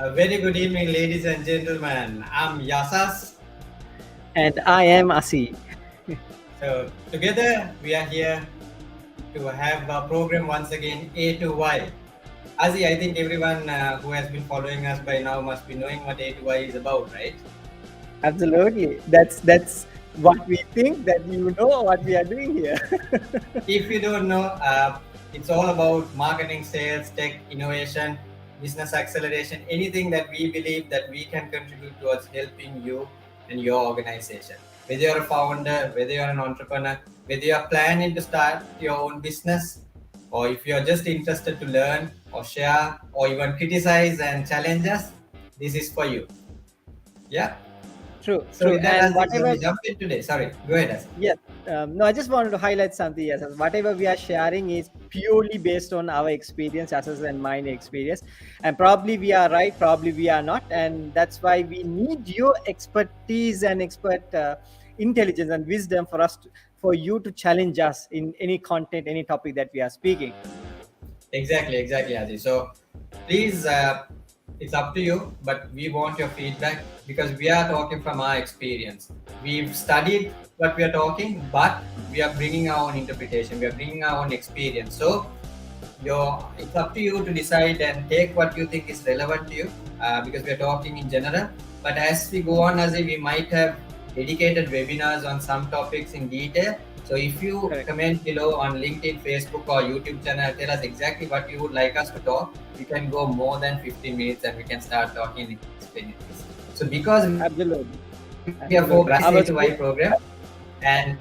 A very good evening, ladies and gentlemen. I'm Yasas. And I am Asi. So, together we are here to have a program once again, A to Y. Azi, I think everyone who has been following us by now must be knowing what A to Y is about, right? Absolutely. That's what we think that you know what we are doing here. If you don't know, it's all about marketing, sales, tech, innovation, business acceleration, anything that we believe that we can contribute towards helping you and your organization. Whether you're a founder, whether you're an entrepreneur, whether you're planning to start your own business, or if you're just interested to learn or share or even criticize and challenge us, this is for you. Yeah. True, So true. with that, And as whatever, we jump in today, sorry, go ahead, As. yes. No, I just wanted to highlight something. Yes, whatever we are sharing is purely based on our experience, as and mine experience, and probably we are right, probably we are not, and that's why we need your expertise and expert intelligence and wisdom for you to challenge us in any content, any topic that we are speaking. Exactly, Aziz. So please, it's up to you, but we want your feedback because we are talking from our experience. We've studied what we are talking, but we are bringing our own interpretation. We are bringing our own experience. So it's up to you to decide and take what you think is relevant to you because we are talking in general. But as we go on, Aziz, we might have dedicated webinars on some topics in detail. So if you Correct. comment below on LinkedIn, Facebook, or YouTube channel, tell us exactly what you would like us to talk. We can go more than 15 minutes and we can start talking and explaining this. So because Absolutely. we are Absolutely. focused I was to Y program, and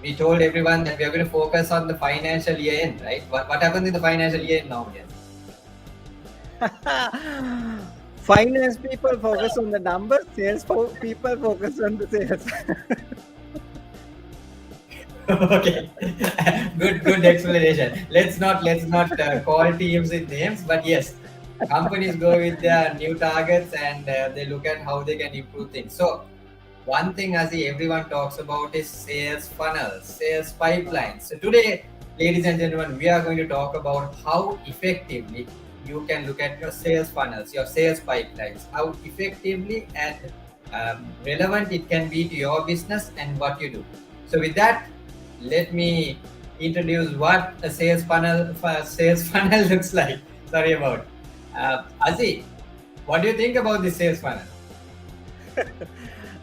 we told everyone that we are going to focus on the financial year end, right? What happens in the financial year end now? Yes. Finance people focus on the numbers, people focus on the sales. Okay, good explanation. Let's not call teams with names, but yes, companies go with their new targets and they look at how they can improve things. So one thing, as everyone talks about, is sales funnels, sales pipelines. So today, ladies and gentlemen, we are going to talk about how effectively you can look at your sales funnels, your sales pipelines, how effectively and relevant it can be to your business and what you do. So with that, let me introduce what a sales funnel looks like. Sorry about. Azi, what do you think about the sales funnel?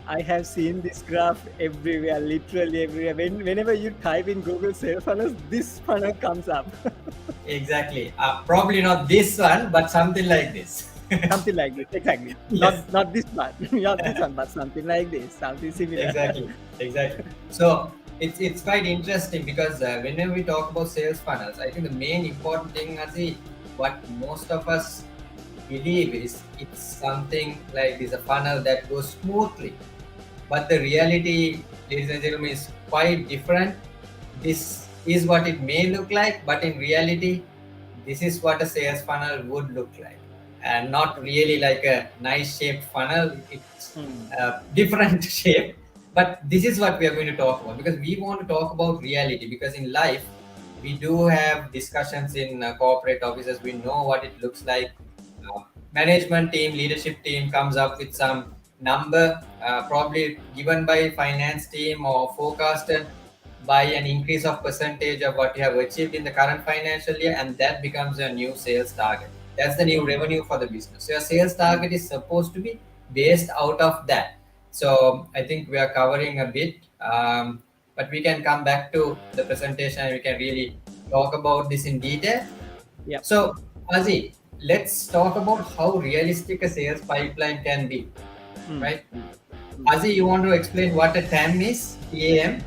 I have seen this graph everywhere, literally everywhere. Whenever you type in Google sales funnels, this funnel comes up. Exactly. Probably not this one, but something like this. Something like this, exactly. Yes. Not this one, not this one, but something like this, something similar. Exactly. So it's quite interesting because whenever we talk about sales funnels, I think the main important thing, Azi, what most of us believe is it's something like this, a funnel that goes smoothly. But the reality, ladies and gentlemen, is quite different. This is what it may look like, but in reality, this is what a sales funnel would look like. And not really like a nice shaped funnel, it's a different shape. But this is what we are going to talk about because we want to talk about reality. Because in life, we do have discussions in corporate offices, we know what it looks like. Management team, leadership team comes up with some number, probably given by finance team or forecasted by an increase of percentage of what you have achieved in the current financial year, and that becomes a new sales target. That's the new revenue for the business. So your sales target is supposed to be based out of that. So I think we are covering a bit, but we can come back to the presentation and we can really talk about this in detail. Yep. So, Azi, let's talk about how realistic a sales pipeline can be, right? Azi, you want to explain what a TAM is? TAM?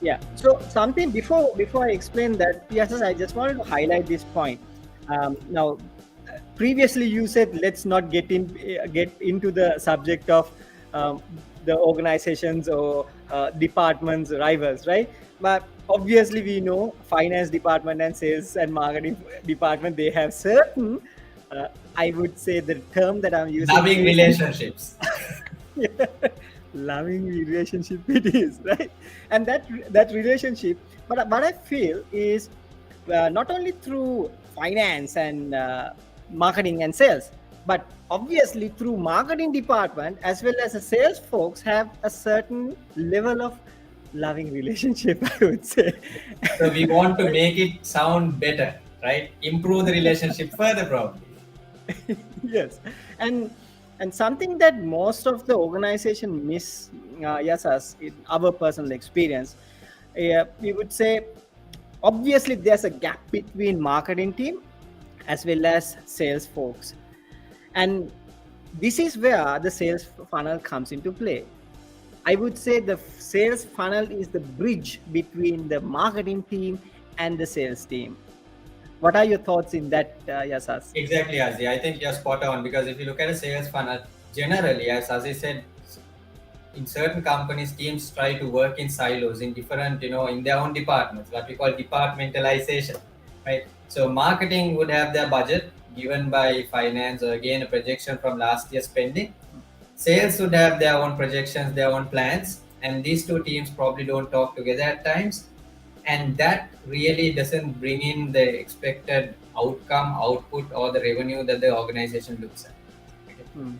Yeah. So something before I explain that, yes, I just wanted to highlight this point. Now, previously you said let's not get into the subject of the organizations or departments rivals, right? But obviously we know finance department and sales and marketing department, they have certain I would say the term that I'm using Loving is relationships. loving relationship it is, right? And that relationship, but what I feel is not only through finance and marketing and sales. But obviously, through marketing department as well as the sales folks have a certain level of loving relationship, I would say. So we want to make it sound better, right? Improve the relationship further, probably. Yes, and something that most of the organization miss, yes, as in our personal experience, we would say obviously there's a gap between marketing team as well as sales folks, and this is where the sales funnel comes into play. I would say the sales funnel is the bridge between the marketing team and the sales team. What are your thoughts in that, Yasas? Exactly, Azi. I think you're spot on, because if you look at a sales funnel, generally, as Azi said, in certain companies, teams try to work in silos in different, in their own departments, what we call departmentalization, right? So marketing would have their budget given by finance, or again a projection from last year's spending. Sales would have their own projections, their own plans, and these two teams probably don't talk together at times, and that really doesn't bring in the expected outcome, output, or the revenue that the organization looks at.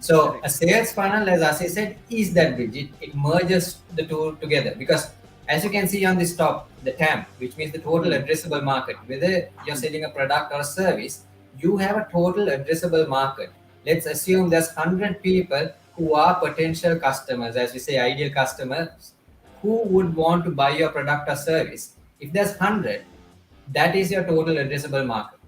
So Correct. a sales funnel, as Asi said, is that bridge. It merges the two together, because as you can see on this top, the TAM, which means the total addressable market, whether you're selling a product or a service, you have a total addressable market. Let's assume there's 100 people who are potential customers, as we say, ideal customers, who would want to buy your product or service. If there's 100, that is your total addressable market,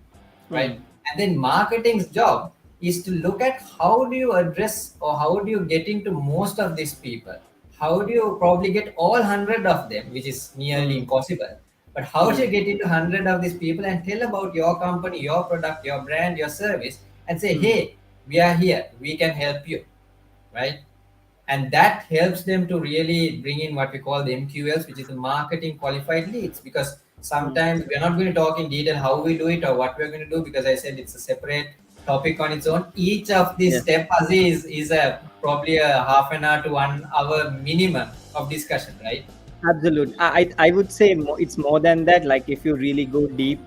right? And then marketing's job is to look at how do you address, or how do you get into most of these people. How do you probably get all 100 of them, which is nearly impossible. But how do you get into 100 of these people and tell about your company, your product, your brand, your service, and say, hey, we are here, we can help you, right? And that helps them to really bring in what we call the MQLs, which is the marketing qualified leads. Because sometimes we're not going to talk in detail how we do it or what we're going to do, because I said it's a separate topic on its own. Each of these Yes. steps is a probably a half an hour to 1 hour minimum of discussion, right? Absolutely. I would say it's more than that. Like if you really go deep,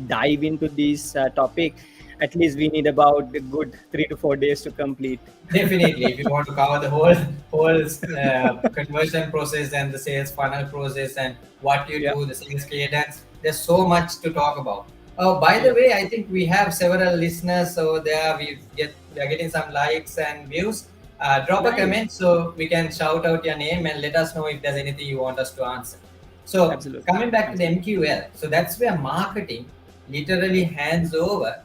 dive into this topic, at least we need about a good 3 to 4 days to complete. Definitely, if you want to cover the whole conversion process and the sales funnel process and what you Yeah. do, the sales cadence, there's so much to talk about. By the way, I think we have several listeners over there. We are getting some likes and views. Drop a Nice. comment so we can shout out your name and let us know if there's anything you want us to answer. So Absolutely. coming back to the MQL, so that's where marketing literally hands over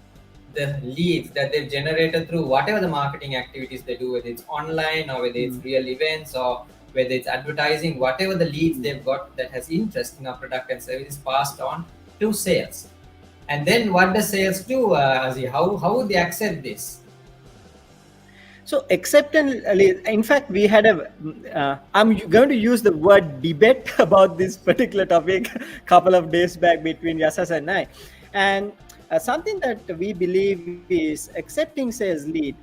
the leads that they've generated through whatever the marketing activities they do, whether it's online or whether it's real events or whether it's advertising, whatever the leads they've got that has interest in our product and service is passed on to sales. And then what does sales do, Azi? How would they accept this? So acceptance, in fact, we had I'm going to use the word debate about this particular topic couple of days back between Yasas and I. And something that we believe is accepting sales lead.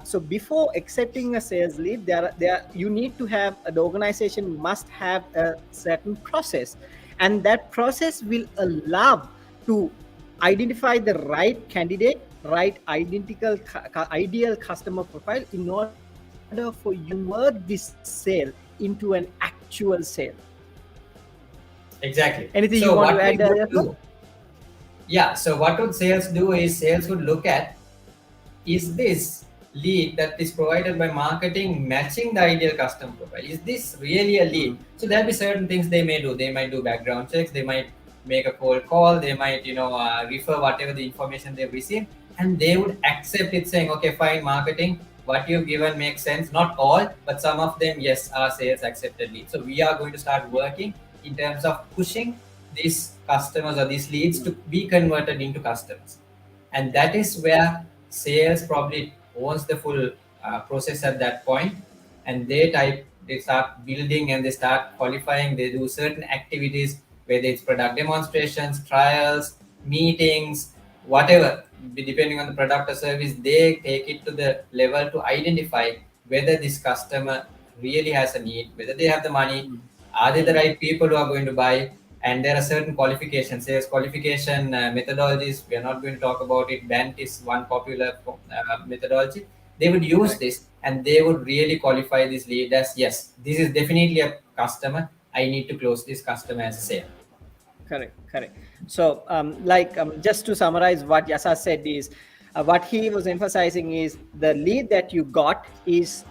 So before accepting a sales lead, you need to have, the organization must have a certain process. And that process will allow to identify the right candidate, right ideal customer profile in order for you to convert this sale into an actual sale. Exactly. Anything So you want what to we add there? would do, yeah, so what would sales do is sales would look at, is this lead that is provided by marketing matching the ideal customer profile? Is this really a lead? So there'll be certain things they may do. They might do background checks. They might make a cold call. They might, refer whatever the information they've received, and they would accept it, saying, okay, fine, marketing, what you've given makes sense. Not all, but some of them, yes, are sales accepted leads. So we are going to start working in terms of pushing these customers or these leads to be converted into customers. And that is where sales probably owns the full process at that point, and they start building and they start qualifying. They do certain activities, whether it's product demonstrations, trials, meetings, whatever, depending on the product or service. They take it to the level to identify whether this customer really has a need, whether they have the money, are they the right people who are going to buy, and there are certain qualifications, sales qualification methodologies. We are not going to talk about it. Bent is one popular methodology. They would use Correct. this, and they would really qualify this lead as, yes, this is definitely a customer. I need to close this customer as a sale. Correct, correct. So, just to summarize what Yasa said is, what he was emphasizing is the lead that you got is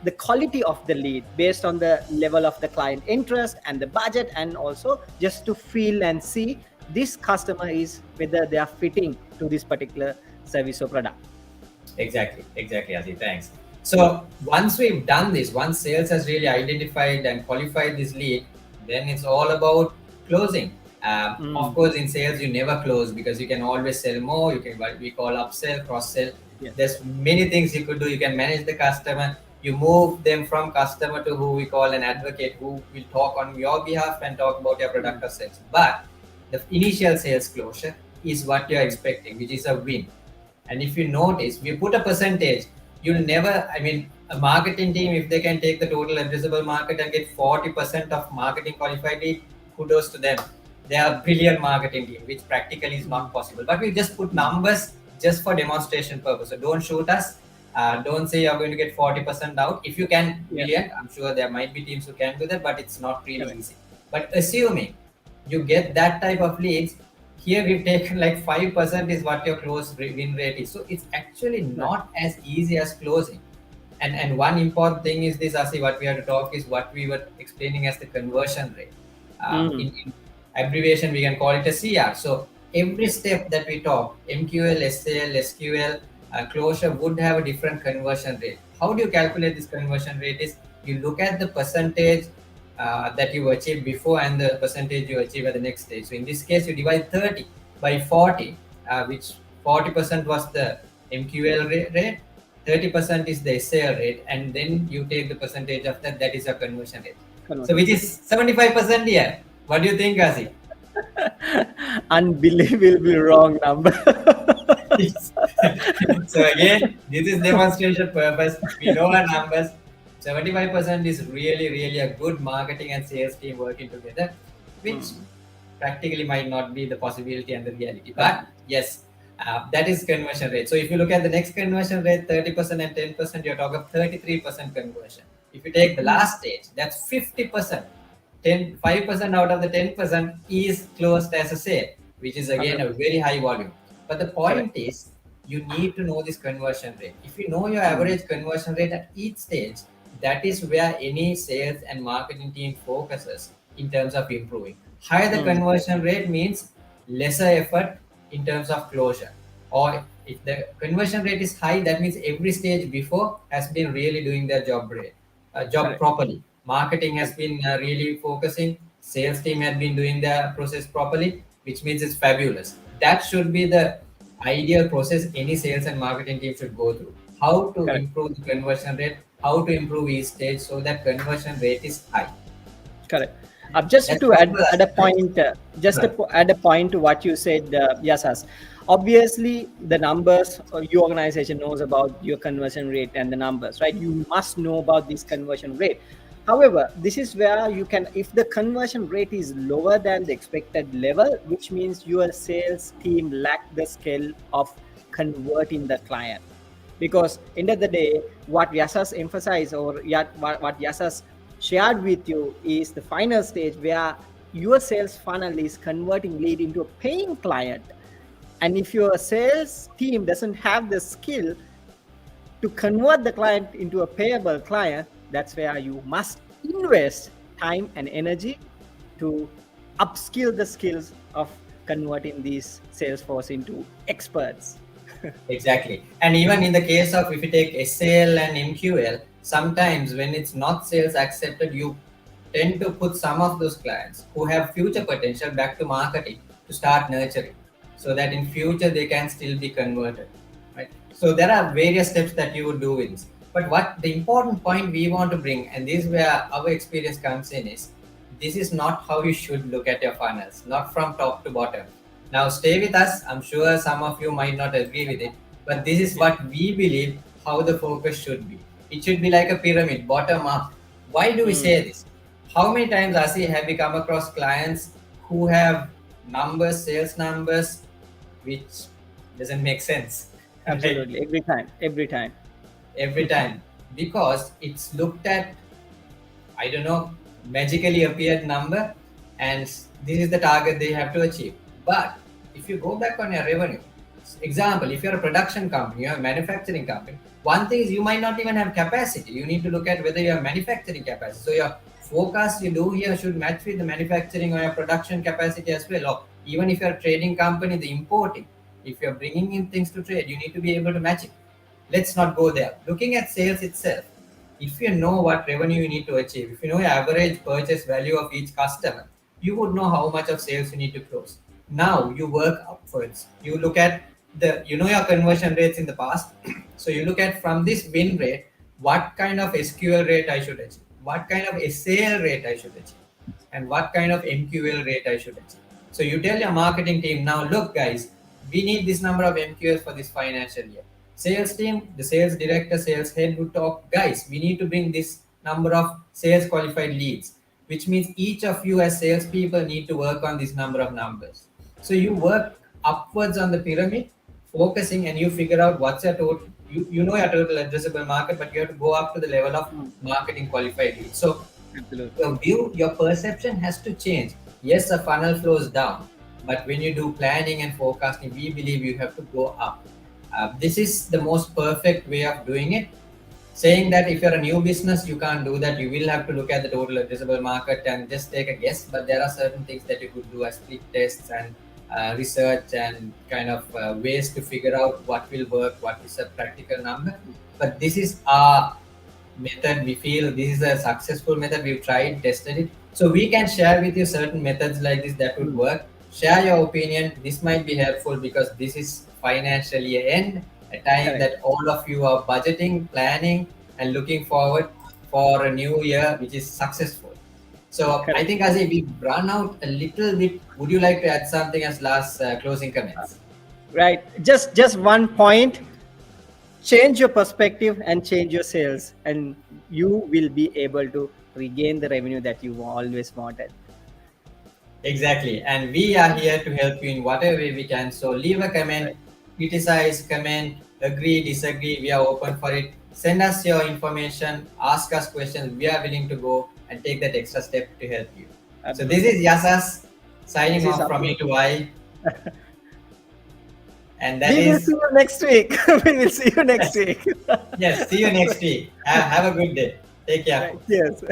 the quality of the lead based on the level of the client interest and the budget, and also just to feel and see this customer is whether they are fitting to this particular service or product. Exactly, Azi. Thanks. So once we've done this, once sales has really identified and qualified this lead, then it's all about closing. Of course, in sales, you never close because you can always sell more. You can, what we call upsell, cross sell. Yes. There's many things you could do. You can manage the customer. You move them from customer to who we call an advocate, who will talk on your behalf and talk about your product or sales. But the initial sales closure is what you're expecting, which is a win. And if you notice, we put a percentage. You'll never, I mean, a marketing team, if they can take the total addressable market and get 40% of marketing qualified lead, kudos to them. They are a brilliant marketing team, which practically is not possible. But we just put numbers just for demonstration purpose. So don't shoot us. Don't say you're going to get 40% out. If you can, brilliant. I'm sure there might be teams who can do that, but it's not really easy. But assuming you get that type of leads, here we've taken like 5% is what your close win rate is. So it's actually not as easy as closing. And one important thing is this, Asi, what we have to talk is what we were explaining as the conversion rate. In abbreviation, we can call it a CR. So every step that we talk, MQL, SAL, SQL, closure would have a different conversion rate. How do you calculate this conversion rate? Is you look at the percentage that you achieved before and the percentage you achieve at the next stage. So in this case, you divide 30 by 40, which 40% was the MQL rate, 30% is the SAL rate, and then you take the percentage of that, that is your conversion rate. So which is 75% here. What do you think, Asi? Unbelievably wrong number. So again, this is demonstration purpose. We know our numbers. 75% is really a good marketing and sales team working together, which practically might not be the possibility and the reality. But yes, that is conversion rate. So if you look at the next conversion rate, 30% and 10%, you're talking 33% conversion. If you take the last stage, that's 50%. 5% out of the 10% is closed as a sale, which is again a very high volume. But the point is, you need to know this conversion rate. If you know your average conversion rate at each stage, that is where any sales and marketing team focuses in terms of improving. Higher the conversion rate means lesser effort in terms of closure. Or if the conversion rate is high, that means every stage before has been really doing their job properly. Marketing has been really focusing. Sales team has been doing their process properly, which means it's fabulous. That should be the ideal process any sales and marketing team should go through. How to improve the conversion rate, how to improve each stage so that conversion rate is high. Correct. Just to add a point, add a point to what you said, Yasas. Obviously, the numbers, your organization knows about your conversion rate and the numbers, right? You must know about this conversion rate. However, this is where you can, if the conversion rate is lower than the expected level, which means your sales team lack the skill of converting the client. Because end of the day, what Yasas emphasized or what Yasas shared with you is the final stage where your sales funnel is converting lead into a paying client. And if your sales team doesn't have the skill to convert the client into a payable client, that's where you must invest time and energy to upskill the skills of converting these sales force into experts. Exactly. And even in the case of, if you take SAL and MQL, sometimes when it's not sales accepted, you tend to put some of those clients who have future potential back to marketing to start nurturing, so that in future they can still be converted, right? So there are various steps that you would do with this. But what the important point we want to bring, and this is where our experience comes in, is this is not how you should look at your funnels, not from top to bottom. Now stay with us. I'm sure some of you might not agree with it, but this is what we believe how the focus should be. It should be like a pyramid, bottom up. Why do we say this? How many times, Asi, have we come across clients who have numbers, sales numbers, which doesn't make sense. Right? Absolutely. Every time. Every time, because it's looked at, I don't know, magically appeared number, and this is the target they have to achieve. But if you go back on your revenue, example, if you're a production company, you're a manufacturing company, one thing is you might not even have capacity. You need to look at whether you have manufacturing capacity. So your forecast you do here should match with the manufacturing or your production capacity as well. Or even if you're a trading company, the importing, if you're bringing in things to trade, you need to be able to match it. Let's not go there. Looking at sales itself, if you know what revenue you need to achieve, if you know your average purchase value of each customer, you would know how much of sales you need to close. Now you work upwards. You look at your conversion rates in the past. So you look at from this win rate, what kind of SQL rate I should achieve, what kind of SAL rate I should achieve, and what kind of MQL rate I should achieve. So you tell your marketing team, now look guys, we need this number of MQLs for this financial year. Sales team, the sales director, sales head would talk, guys, we need to bring this number of sales qualified leads, which means each of you as salespeople need to work on this number of numbers. So you work upwards on the pyramid, focusing, and you figure out what's your total, you know your total addressable market, but you have to go up to the level of marketing qualified leads. So your view, your perception has to change. Yes, the funnel flows down, but when you do planning and forecasting, we believe you have to go up. This is the most perfect way of doing it. Saying that if you're a new business, you can't do that. You will have to look at the total addressable market and just take a guess. But there are certain things that you could do as split tests and research and kind of ways to figure out what will work, what is a practical number. But this is our method. We feel this is a successful method. We've tried, tested it. So we can share with you certain methods like this that would work. Share your opinion. This might be helpful because this is financial year end, a time that all of you are budgeting, planning, and looking forward for a new year which is successful. So I think as we've run out a little bit, would you like to add something as last closing comments? Right. Just one point. Change your perspective and change your sales, and you will be able to regain the revenue that you always wanted. Exactly. And we are here to help you in whatever way we can. So leave a comment, criticize, comment, agree, disagree. We are open for it. Send us your information, ask us questions. We are willing to go and take that extra step to help you. Absolutely. So this is Yasas signing off from E to I. And that we will see you next week. We will see you next week. Yes, see you next week. Have a good day. Take care. Yes.